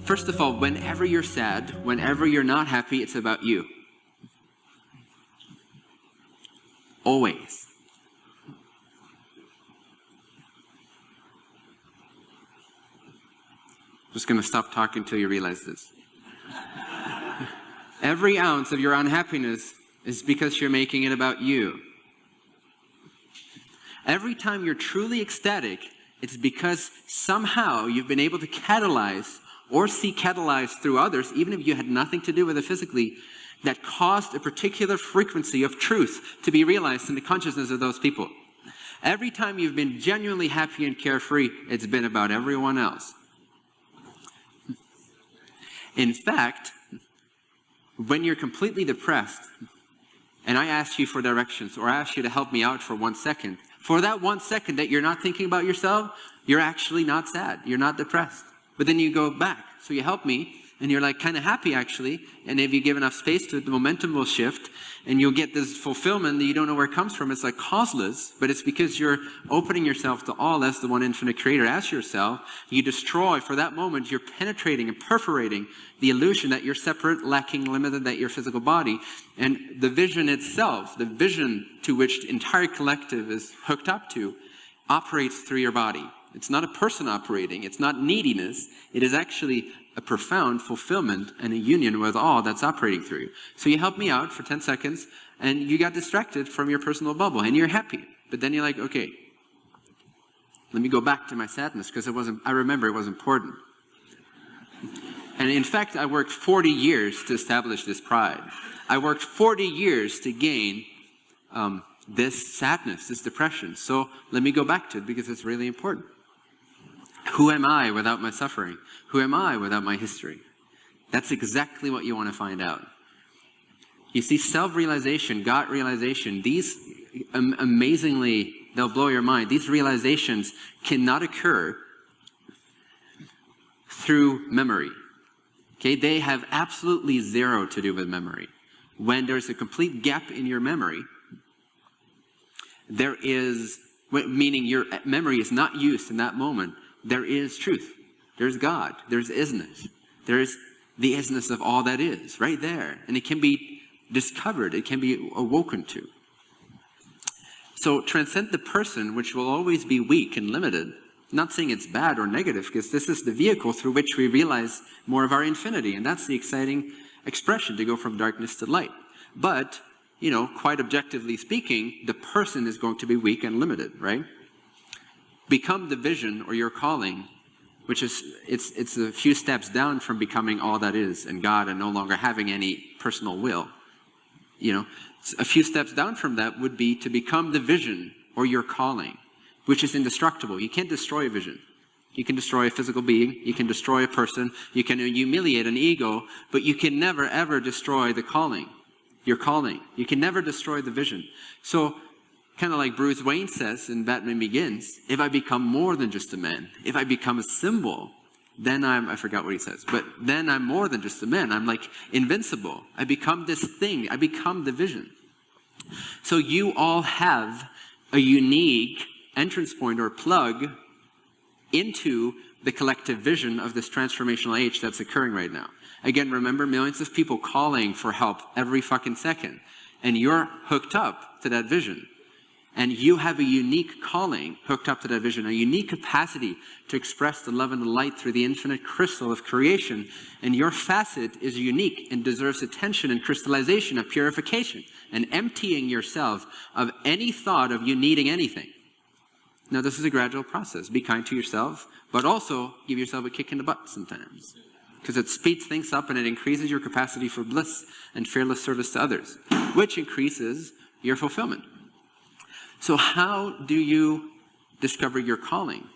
First of all, whenever you're sad, whenever you're not happy, it's about you. Always. Just going to stop talking until you realize this. Every ounce of your unhappiness is because you're making it about you. Every time you're truly ecstatic, it's because somehow you've been able to catalyze or see catalyzed through others, even if you had nothing to do with it physically, that caused a particular frequency of truth to be realized in the consciousness of those people. Every time you've been genuinely happy and carefree, it's been about everyone else. In fact, when you're completely depressed, and I ask you for directions, or I ask you to help me out for 1 second, for that 1 second that you're not thinking about yourself, you're actually not sad, you're not depressed. But then you go back, so you help me, and you're like kind of happy actually, and if you give enough space to it, the momentum will shift, and you'll get this fulfillment that you don't know where it comes from. It's like causeless, but it's because you're opening yourself to all as the one infinite creator, as yourself. You destroy, for that moment, you're penetrating and perforating the illusion that you're separate, lacking, limited, that you're physical body. And the vision itself, the vision to which the entire collective is hooked up to, operates through your body. It's not a person operating, it's not neediness, it is actually a profound fulfillment and a union with all that's operating through you. So you help me out for 10 seconds, and you got distracted from your personal bubble, and you're happy. But then you're like, okay, let me go back to my sadness, because I remember it was important. And in fact, I worked 40 years to establish this pride. I worked 40 years to gain this sadness, this depression. So let me go back to it, because it's really important. Who am I without my suffering? Who am I without my history? That's exactly what you want to find out. You see, self-realization, God realization, these amazingly, they'll blow your mind. These realizations cannot occur through memory. Okay, they have absolutely zero to do with memory. When there's a complete gap in your memory, there is, meaning your memory is not used in that moment, there is truth. There's God. There's isness. There's the isness of all that is right there. And it can be discovered. It can be awoken to. So transcend the person, which will always be weak and limited. Not saying it's bad or negative, because this is the vehicle through which we realize more of our infinity. And that's the exciting expression, to go from darkness to light. But, you know, quite objectively speaking, the person is going to be weak and limited, right? Become the vision or your calling, which is, it's a few steps down from becoming all that is and God and no longer having any personal will. You know, a few steps down from that would be to become the vision or your calling, which is indestructible. You can't destroy a vision. You can destroy a physical being. You can destroy a person. You can humiliate an ego, but you can never, ever destroy the calling, your calling. You can never destroy the vision. So, kind of like Bruce Wayne says in Batman Begins, if I become more than just a man, if I become a symbol, then I forgot what he says, but then I'm more than just a man. I'm like invincible. I become this thing. I become the vision. So you all have a unique entrance point or plug into the collective vision of this transformational age that's occurring right now. Again, remember, millions of people calling for help every fucking second, and you're hooked up to that vision. And you have a unique calling hooked up to that vision, a unique capacity to express the love and the light through the infinite crystal of creation. And your facet is unique and deserves attention and crystallization of purification and emptying yourself of any thought of you needing anything. Now, this is a gradual process. Be kind to yourself, but also give yourself a kick in the butt sometimes, because it speeds things up and it increases your capacity for bliss and fearless service to others, which increases your fulfillment. So how do you discover your calling?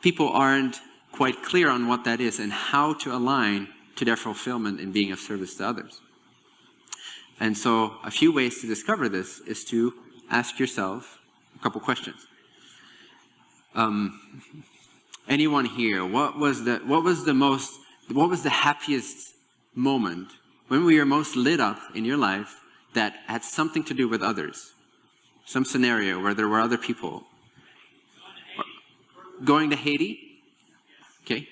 People aren't quite clear on what that is and how to align to their fulfillment in being of service to others. And so a few ways to discover this is to ask yourself a couple questions. Anyone here, what was the happiest moment, when we were most lit up in your life, that had something to do with others? Some scenario where there were other people. Going to Haiti? Okay.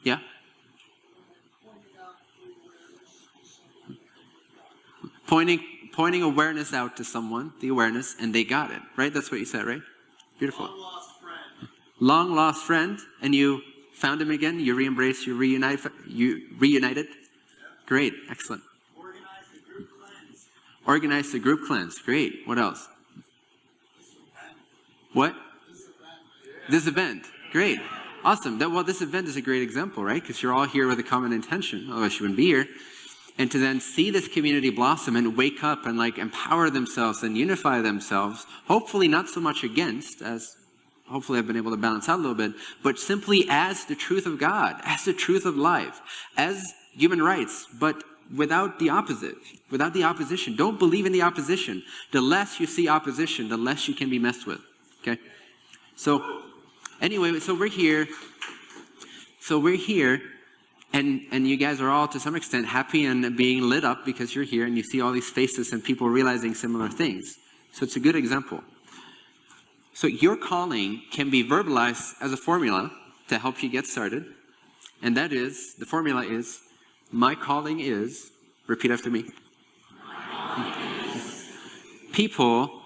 Yeah? Pointing awareness out to someone, the awareness, and they got it, right? That's what you said, right? Beautiful. Long lost friend. Long lost friend, and you found him again, you re-embraced, you reunited. Great, excellent. Organize the group cleanse. Organize the group cleanse, great. What else? What? This event, great. Awesome. Well, this event is a great example, right? Because you're all here with a common intention, otherwise you wouldn't be here. And to then see this community blossom and wake up and like empower themselves and unify themselves, hopefully not so much against, as hopefully I've been able to balance out a little bit, but simply as the truth of God, as the truth of life, as human rights, but without the opposite, without the opposition. Don't believe in the opposition. The less you see opposition, the less you can be messed with, okay? So anyway, so we're here. And you guys are all, to some extent, happy and being lit up because you're here and you see all these faces and people realizing similar things. So it's a good example. So your calling can be verbalized as a formula to help you get started. And that is, the formula is, my calling is, repeat after me. People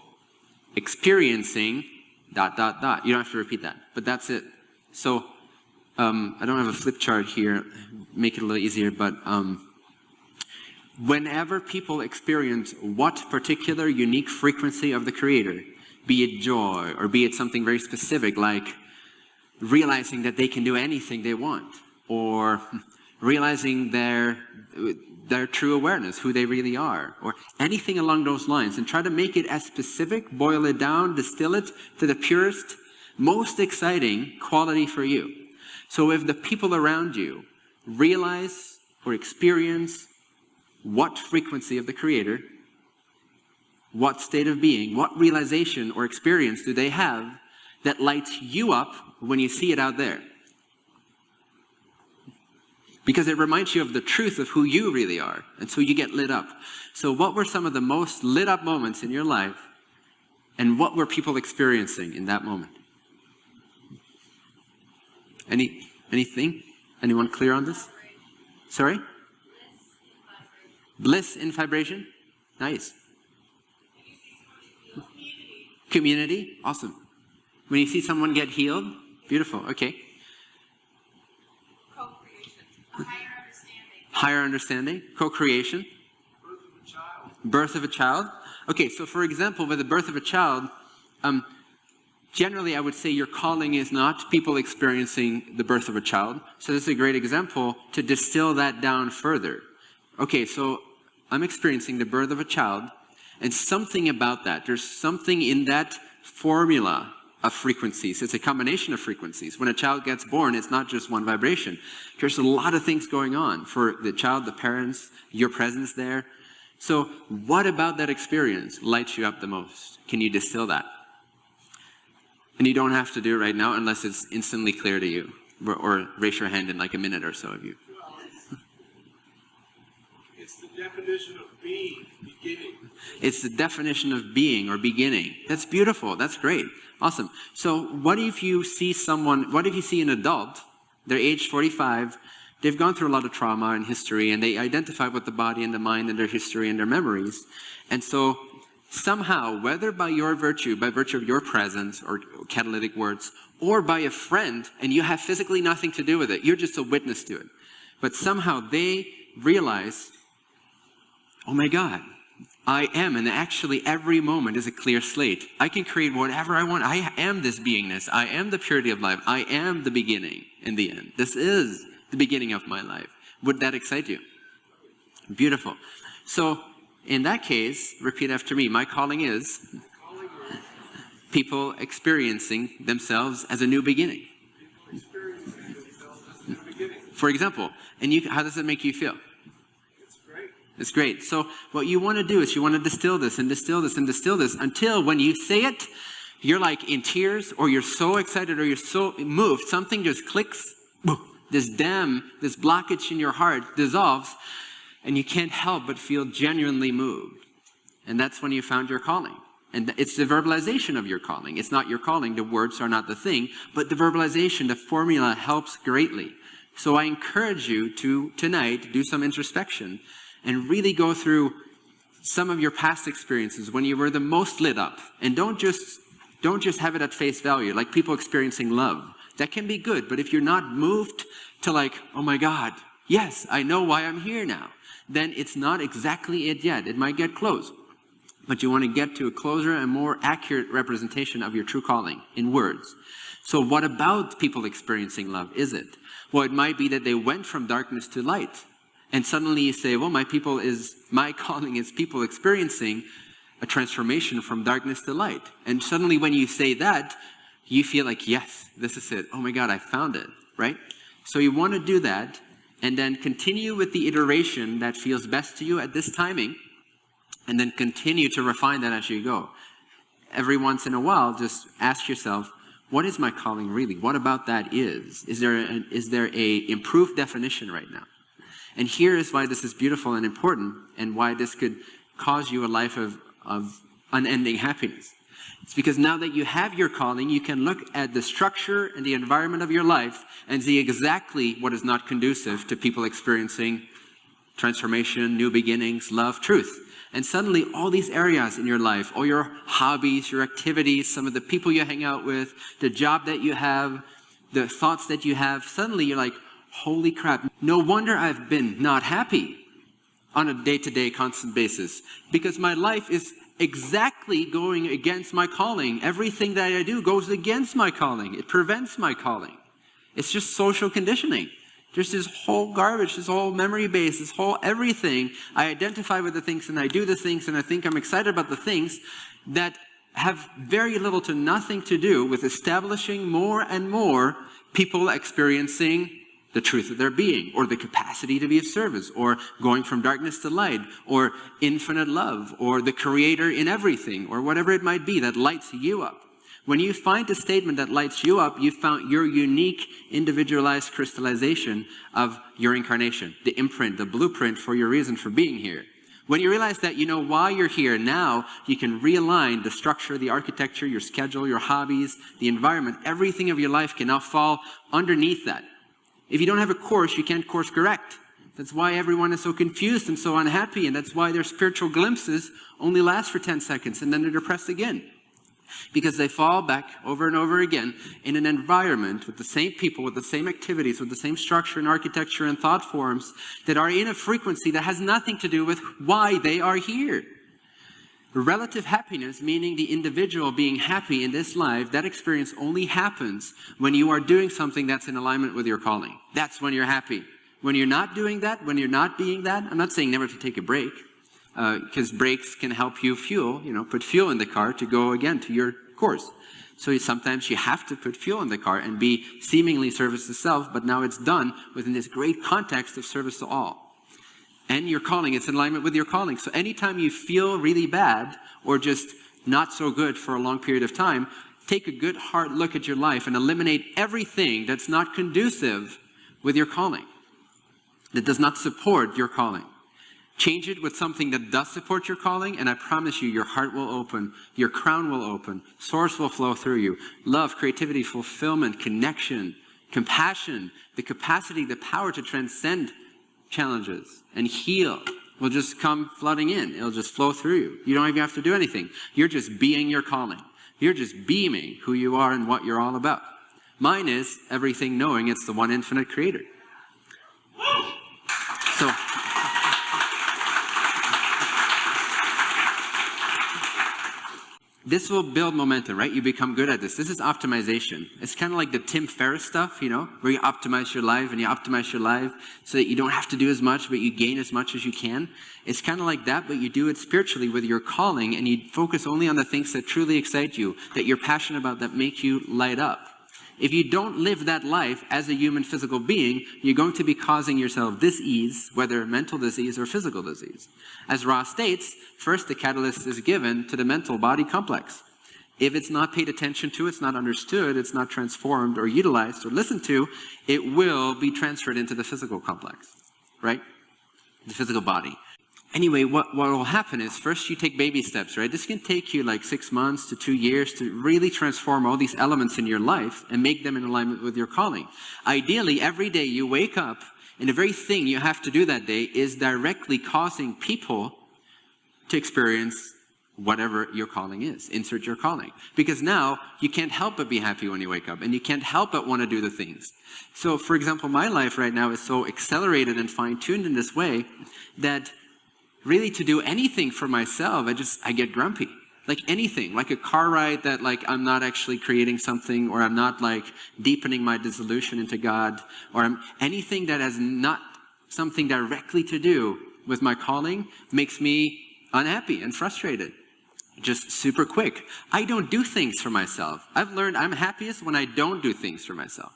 experiencing ... You don't have to repeat that, but that's it. So, I don't have a flip chart here, make it a little easier, but whenever people experience what particular unique frequency of the Creator, be it joy, or be it something very specific, like realizing that they can do anything they want, or realizing their true awareness, who they really are, or anything along those lines, and try to make it as specific, boil it down, distill it to the purest, most exciting quality for you. So if the people around you realize or experience what frequency of the Creator, what state of being, what realization or experience do they have that lights you up when you see it out there? Because it reminds you of the truth of who you really are, and so you get lit up. So what were some of the most lit up moments in your life, and what were people experiencing in that moment? Anything? Anyone clear on this? Sorry? Bliss in vibration? Nice. Community? Awesome. When you see someone get healed? Beautiful. Okay. Co-creation. A higher understanding. Higher understanding. Co-creation. Birth of a child. Birth of a child. Okay, so for example, with the birth of a child, generally I would say your calling is not people experiencing the birth of a child. So this is a great example to distill that down further. Okay, so I'm experiencing the birth of a child, and something about that, there's something in that formula of frequencies. It's a combination of frequencies. When a child gets born, it's not just one vibration. There's a lot of things going on for the child, the parents, your presence there. So what about that experience lights you up the most? Can you distill that? And you don't have to do it right now unless it's instantly clear to you. Or raise your hand in like a minute or so of you. Well, it's the definition of being, beginning. It's the definition of being or beginning. That's beautiful. That's great. Awesome. So what if you see an adult, they're age 45, they've gone through a lot of trauma and history, and they identify with the body and the mind and their history and their memories. And so somehow, whether by virtue of your presence or catalytic words, or by a friend, and you have physically nothing to do with it, you're just a witness to it. But somehow they realize, oh my God, I am, and actually every moment is a clear slate. I can create whatever I want. I am this beingness. I am the purity of life. I am the beginning and the end. This is the beginning of my life. Would that excite you? Beautiful. So, in that case, repeat after me. My calling is people experiencing themselves as a new beginning. For example, and how does it make you feel? It's great. So what you want to do is you want to distill this and distill this and distill this until when you say it, you're like in tears, or you're so excited, or you're so moved, something just clicks, this blockage in your heart dissolves, and you can't help but feel genuinely moved. And that's when you found your calling. And it's the verbalization of your calling. It's not your calling. The words are not the thing. But the verbalization, the formula helps greatly. So I encourage you to, tonight, do some introspection and really go through some of your past experiences when you were the most lit up. And don't just have it at face value, like people experiencing love. That can be good, but if you're not moved to like, oh my God, yes, I know why I'm here now, then it's not exactly it yet. It might get close. But you want to get to a closer and more accurate representation of your true calling in words. So what about people experiencing love is it? Well, it might be that they went from darkness to light. And suddenly you say, well, my calling is people experiencing a transformation from darkness to light. And suddenly when you say that, you feel like, yes, this is it. Oh my God, I found it, right? So you want to do that and then continue with the iteration that feels best to you at this timing, and then continue to refine that as you go. Every once in a while, just ask yourself, what is my calling really? What about that is? Is there a improved definition right now? And here is why this is beautiful and important, and why this could cause you a life of unending happiness. It's because now that you have your calling, you can look at the structure and the environment of your life and see exactly what is not conducive to people experiencing transformation, new beginnings, love, truth. And suddenly all these areas in your life, all your hobbies, your activities, some of the people you hang out with, the job that you have, the thoughts that you have, suddenly you're like, holy crap, no wonder I've been not happy on a day-to-day constant basis, because my life is exactly going against my calling. Everything that I do goes against my calling. It prevents my calling. It's just social conditioning. There's this whole garbage, this whole memory base, this whole everything. I identify with the things and I do the things and I think I'm excited about the things that have very little to nothing to do with establishing more and more people experiencing the truth of their being, or the capacity to be of service, or going from darkness to light, or infinite love, or the creator in everything, or whatever it might be that lights you up. When you find a statement that lights you up, you found your unique, individualized crystallization of your incarnation, the imprint, the blueprint for your reason for being here. When you realize that you know why you're here, now you can realign the structure, the architecture, your schedule, your hobbies, the environment, everything of your life can now fall underneath that. If you don't have a course, you can't course correct. That's why everyone is so confused and so unhappy, and that's why their spiritual glimpses only last for 10 seconds and then they're depressed again. Because they fall back over and over again in an environment with the same people, with the same activities, with the same structure and architecture and thought forms that are in a frequency that has nothing to do with why they are here. Relative happiness, meaning the individual being happy in this life, that experience only happens when you are doing something that's in alignment with your calling. That's when you're happy. When you're not doing that, when you're not being that, I'm not saying never to take a break, because breaks can help you put fuel in the car to go again to your course. So sometimes you have to put fuel in the car and be seemingly service to self, but now it's done within this great context of service to all. And your calling, it's in alignment with your calling. So anytime you feel really bad or just not so good for a long period of time, take a good hard look at your life and eliminate everything that's not conducive with your calling, that does not support your calling. Change it with something that does support your calling, and I promise you, your heart will open, your crown will open, source will flow through you. Love, creativity, fulfillment, connection, compassion, the capacity, the power to transcend challenges and heal will just come flooding in. It'll just flow through you. You don't even have to do anything. You're just being your calling. You're just beaming who you are and what you're all about. Mine is everything knowing it's the one infinite creator. So, this will build momentum, right? You become good at this. This is optimization. It's kind of like the Tim Ferriss stuff, where you optimize your life and you optimize your life so that you don't have to do as much, but you gain as much as you can. It's kind of like that, but you do it spiritually with your calling, and you focus only on the things that truly excite you, that you're passionate about, that make you light up. If you don't live that life as a human physical being, you're going to be causing yourself disease, whether mental disease or physical disease. As Ra states, first the catalyst is given to the mental body complex. If it's not paid attention to, it's not understood, it's not transformed or utilized or listened to, it will be transferred into the physical complex, right? The physical body. Anyway, what will happen is first you take baby steps, right? This can take you like 6 months to 2 years to really transform all these elements in your life and make them in alignment with your calling. Ideally, every day you wake up and the very thing you have to do that day is directly causing people to experience whatever your calling is. Insert your calling. Because now you can't help but be happy when you wake up and you can't help but want to do the things. So, for example, my life right now is so accelerated and fine-tuned in this way that really to do anything for myself, I get grumpy. Like anything, like a car ride that like I'm not actually creating something, or I'm not like deepening my dissolution into God, or anything that has not something directly to do with my calling makes me unhappy and frustrated. Just super quick. I don't do things for myself. I've learned I'm happiest when I don't do things for myself.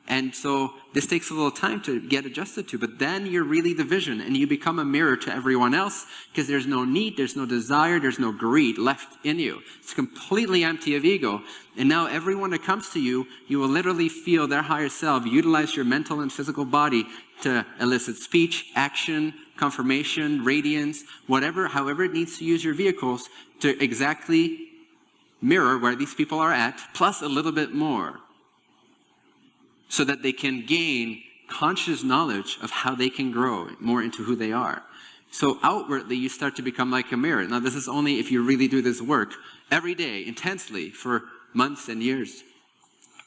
And so this takes a little time to get adjusted to, but then you're really the vision and you become a mirror to everyone else because there's no need, there's no desire, there's no greed left in you. It's completely empty of ego. And now everyone that comes to you, you will literally feel their higher self, utilize your mental and physical body to elicit speech, action, confirmation, radiance, whatever, however it needs to use your vehicles to exactly mirror where these people are at, plus a little bit more, so that they can gain conscious knowledge of how they can grow more into who they are. So outwardly, you start to become like a mirror. Now, this is only if you really do this work every day, intensely, for months and years.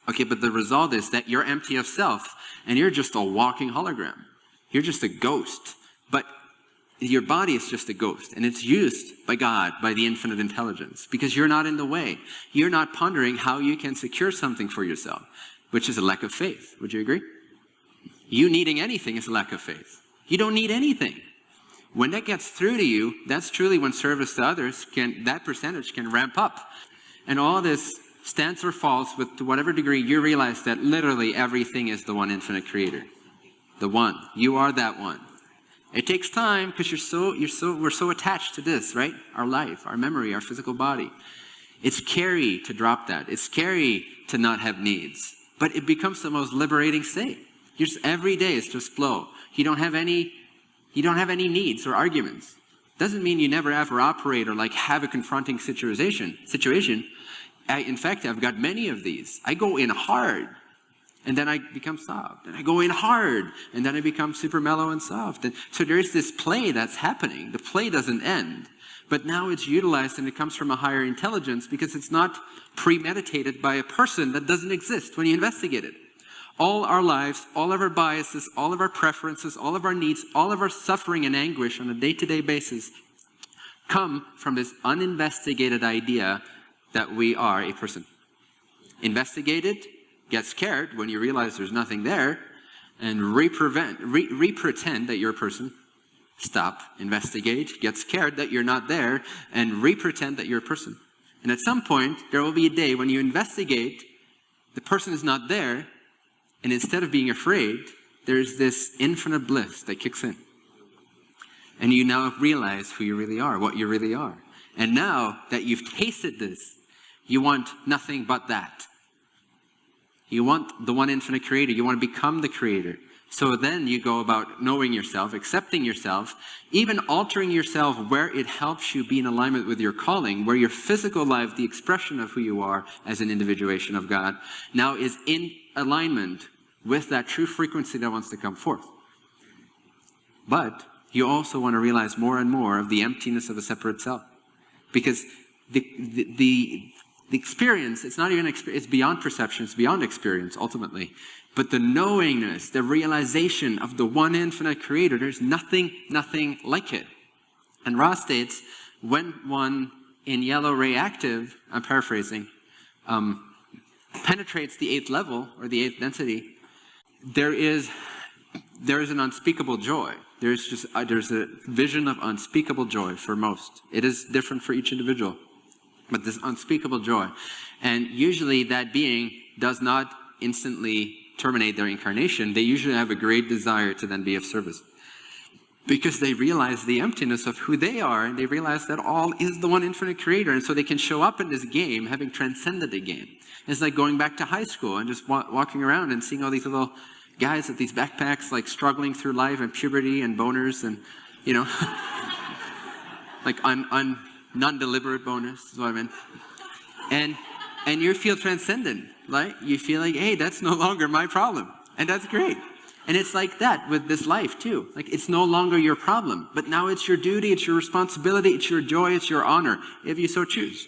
Okay, but the result is that you're empty of self, and you're just a walking hologram. You're just a ghost. But your body is just a ghost, and it's used by God, by the infinite intelligence, because you're not in the way. You're not pondering how you can secure something for yourself, which is a lack of faith. Would you agree? You needing anything is a lack of faith. You don't need anything. When that gets through to you, that's truly when service to others that percentage can ramp up. And all this stands or falls with, to whatever degree you realize that literally everything is the one infinite creator. The one. You are that one. It takes time because we're so attached to this, right? Our life, our memory, our physical body. It's scary to drop that. It's scary to not have needs. But it becomes the most liberating state. Every day is just flow. You don't have any needs or arguments. Doesn't mean you never ever operate or like have a confronting situation. In fact, I've got many of these. I go in hard, and then I become soft. And I go in hard, and then I become super mellow and soft. And so there's this play that's happening. The play doesn't end. But now it's utilized and it comes from a higher intelligence because it's not premeditated by a person that doesn't exist when you investigate it. All our lives, all of our biases, all of our preferences, all of our needs, all of our suffering and anguish on a day-to-day basis come from this uninvestigated idea that we are a person. Investigate it, get scared when you realize there's nothing there, and re-pretend that you're a person. Stop, investigate, get scared that you're not there, and re-pretend that you're a person. And at some point, there will be a day when you investigate, the person is not there, and instead of being afraid, there's this infinite bliss that kicks in. And you now realize who you really are, what you really are. And now that you've tasted this, you want nothing but that. You want the one infinite creator. You want to become the creator. So then you go about knowing yourself, accepting yourself, even altering yourself where it helps you be in alignment with your calling, where your physical life, the expression of who you are as an individuation of God, now is in alignment with that true frequency that wants to come forth. But you also want to realize more and more of the emptiness of a separate self. Because the experience, it's not even experience, it's beyond perception, it's beyond experience ultimately. But the knowingness, the realization of the one infinite creator, there's nothing like it. And Ra states, when one in yellow ray active, I'm paraphrasing, penetrates the 8th level, or the 8th density, there is an unspeakable joy. There's a vision of unspeakable joy for most. It is different for each individual. But this unspeakable joy. And usually that being does not instantly terminate their incarnation. They usually have a great desire to then be of service. Because they realize the emptiness of who they are, and they realize that all is the one infinite creator. And so they can show up in this game having transcended the game. It's like going back to high school and just walking around and seeing all these little guys with these backpacks like struggling through life and puberty and boners and, you know. like non-deliberate bonus is what I meant. And you feel transcendent, right? You feel like, hey, that's no longer my problem. And that's great. And it's like that with this life too. Like, it's no longer your problem, but now it's your duty, it's your responsibility, it's your joy, it's your honor, if you so choose.